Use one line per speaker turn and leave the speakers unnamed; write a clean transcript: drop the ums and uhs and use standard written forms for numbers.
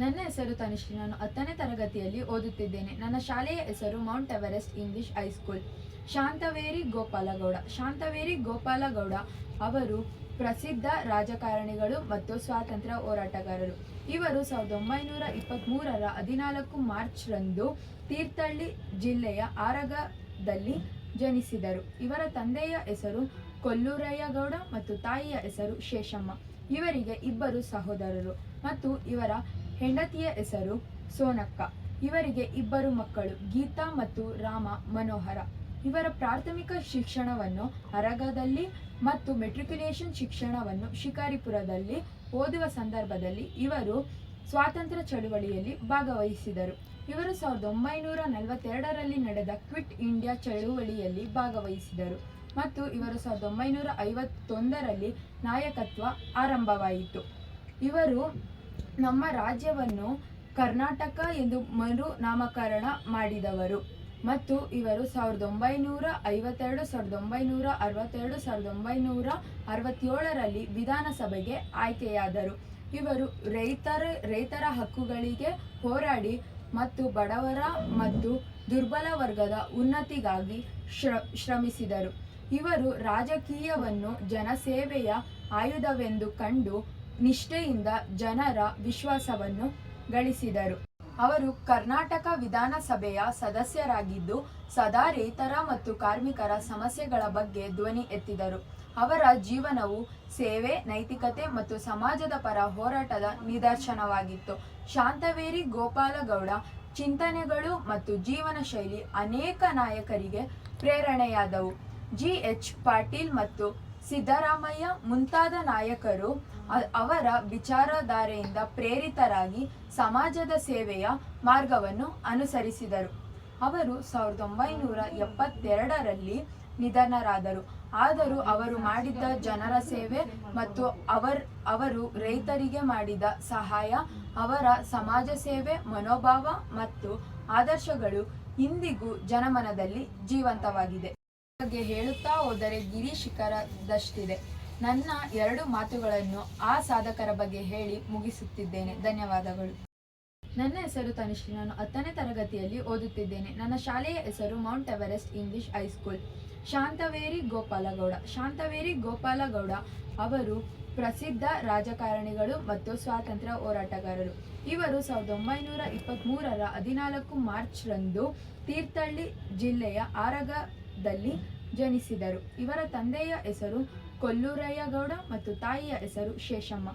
ನನ್ನ ಹೆಸರು ತನುಶ್ರೀ. ನಾನು 10ನೇ ತರಗತಿಯಲ್ಲಿ ಓದುತ್ತಿದ್ದೇನೆ. ನನ್ನ ಶಾಲೆಯ ಹೆಸರು Mount Everest English high school. Shantaveri Gopalagowda. Shantaveri Gopalagowda ಅವರು ಪ್ರಸಿದ್ಧ ರಾಜಕಾರಣಿಗಳು ಮತ್ತು ಸ್ವಾತಂತ್ರ್ಯ ಹೋರಾಟಗಾರರು. ಇವರು 1923ರ 14 ಮಾರ್ಚ್ರಂದು ತೀರ್ಥಹಳ್ಳಿ ಜಿಲ್ಲೆಯ ಆರಗದಲ್ಲಿ ಜನಿಸಿದರು. ಇವರ ತಂದೆಯ ಹೆಸರು ಕೊಲ್ಲೂರಯ್ಯಗೌಡ ಮತ್ತು ತಾಯಿಯ ಹೆಸರು ಶೇಷಮ್ಮ. ಇವರಿಗೆ ಇಬ್ಬರು ಸಹೋದರರು ಮತ್ತು ಇವರ ಹೆಂಡತಿಯ ಹೆಸರು ಸೋನಕ್ಕ. ಇವರಿಗೆ ಇಬ್ಬರು ಮಕ್ಕಳು, ಗೀತಾ ಮತ್ತು ರಾಮ ಮನೋಹರ. ಇವರ ಪ್ರಾಥಮಿಕ ಶಿಕ್ಷಣವನ್ನು ಆರಗದಲ್ಲಿ ಮತ್ತು ಮೆಟ್ರಿಕ್ಯುಲೇಷನ್ ಶಿಕ್ಷಣವನ್ನು ಶಿಕಾರಿಪುರದಲ್ಲಿ ಓದುವ ಸಂದರ್ಭದಲ್ಲಿ ಇವರು ಸ್ವಾತಂತ್ರ್ಯ ಚಳುವಳಿಯಲ್ಲಿ ಭಾಗವಹಿಸಿದರು. ಇವರು 1942ರಲ್ಲಿ ನಡೆದ ಕ್ವಿಟ್ ಇಂಡಿಯಾ ಚಳುವಳಿಯಲ್ಲಿ ಭಾಗವಹಿಸಿದರು ಮತ್ತು ಇವರು 1951ರಲ್ಲಿ ನಾಯಕತ್ವ ಆರಂಭವಾಯಿತು. ಇವರು ನಮ್ಮ ರಾಜ್ಯವನ್ನು ಕರ್ನಾಟಕ ಎಂದು ಮರು ನಾಮಕರಣ ಮಾಡಿದವರು ಮತ್ತು ಇವರು 1952, 1962, 1967ರಲ್ಲಿ ವಿಧಾನಸಭೆಗೆ ಆಯ್ಕೆಯಾದರು. ಇವರು ರೈತರ ಹಕ್ಕುಗಳಿಗೆ ಹೋರಾಡಿ ಮತ್ತು ಬಡವರ ಮತ್ತು ದುರ್ಬಲ ವರ್ಗದ ಉನ್ನತಿಗಾಗಿ ಶ್ರಮಿಸಿದರು. ಇವರು ರಾಜಕೀಯವನ್ನು ಜನಸೇವೆಯ ಆಯುಧವೆಂದು ಕಂಡು ನಿಷ್ಠೆಯಿಂದ ಜನರ ವಿಶ್ವಾಸವನ್ನು ಗಳಿಸಿದರು. ಅವರು ಕರ್ನಾಟಕ ವಿಧಾನಸಭೆಯ ಸದಸ್ಯರಾಗಿದ್ದು ಸದಾ ರೈತರ ಮತ್ತು ಕಾರ್ಮಿಕರ ಸಮಸ್ಯೆಗಳ ಬಗ್ಗೆ ಧ್ವನಿ ಎತ್ತಿದರು. ಅವರ ಜೀವನವು ಸೇವೆ, ನೈತಿಕತೆ ಮತ್ತು ಸಮಾಜದ ಪರ ಹೋರಾಟದ ನಿದರ್ಶನವಾಗಿತ್ತು. ಶಾಂತವೇರಿ ಗೋಪಾಲಗೌಡ ಚಿಂತನೆಗಳು ಮತ್ತು ಜೀವನ ಶೈಲಿ ಅನೇಕ ನಾಯಕರಿಗೆ ಪ್ರೇರಣೆಯಾದವು. G.H. ಪಾಟೀಲ್ ಮತ್ತು ಸಿದ್ದರಾಮಯ್ಯ ಮುಂತಾದ ನಾಯಕರು ಅವರ ವಿಚಾರಧಾರೆಯಿಂದ ಪ್ರೇರಿತರಾಗಿ ಸಮಾಜದ ಸೇವೆಯ ಮಾರ್ಗವನ್ನು ಅನುಸರಿಸಿದರು. ಅವರು 1972ರಲ್ಲಿ ನಿಧನರಾದರು. ಆದರೂ ಅವರು ಮಾಡಿದ್ದ ಜನರ ಸೇವೆ ಮತ್ತು ಅವರು ರೈತರಿಗೆ ಮಾಡಿದ ಸಹಾಯ, ಅವರ ಸಮಾಜ ಸೇವೆ ಮನೋಭಾವ ಮತ್ತು ಆದರ್ಶಗಳು ಇಂದಿಗೂ ಜನಮನದಲ್ಲಿ ಜೀವಂತವಾಗಿದೆ. ಬಗ್ಗೆ ಹೇಳುತ್ತಾ ಹೋದರೆ ಗಿರಿ ಶಿಖರದಷ್ಟಿದೆ. ನನ್ನ 2 ಮಾತುಗಳನ್ನು ಆ ಸಾಧಕರ ಬಗ್ಗೆ ಹೇಳಿ ಮುಗಿಸುತ್ತಿದ್ದೇನೆ. ಧನ್ಯವಾದಗಳು. ನನ್ನ ಹೆಸರು ತನುಶ್ರೀ. ನಾನು 10ನೇ ತರಗತಿಯಲ್ಲಿ ಓದುತ್ತಿದ್ದೇನೆ. ನನ್ನ ಶಾಲೆಯ ಹೆಸರು Mount Everest English high school. Shantaveri Gopalagowda. Shantaveri Gopalagowda ಅವರು ಪ್ರಸಿದ್ಧ ರಾಜಕಾರಣಿಗಳು ಮತ್ತು ಸ್ವಾತಂತ್ರ್ಯ ಹೋರಾಟಗಾರರು. ಇವರು 1923ರ 14 ಮಾರ್ಚ್ರಂದು ತೀರ್ಥಹಳ್ಳಿ ಜಿಲ್ಲೆಯ ಆರಗದಲ್ಲಿ ಜನಿಸಿದರು. ಇವರ ತಂದೆಯ ಹೆಸರು ಕೊಲ್ಲೂರಯ್ಯಗೌಡ ಮತ್ತು ತಾಯಿಯ ಹೆಸರು ಶೇಷಮ್ಮ.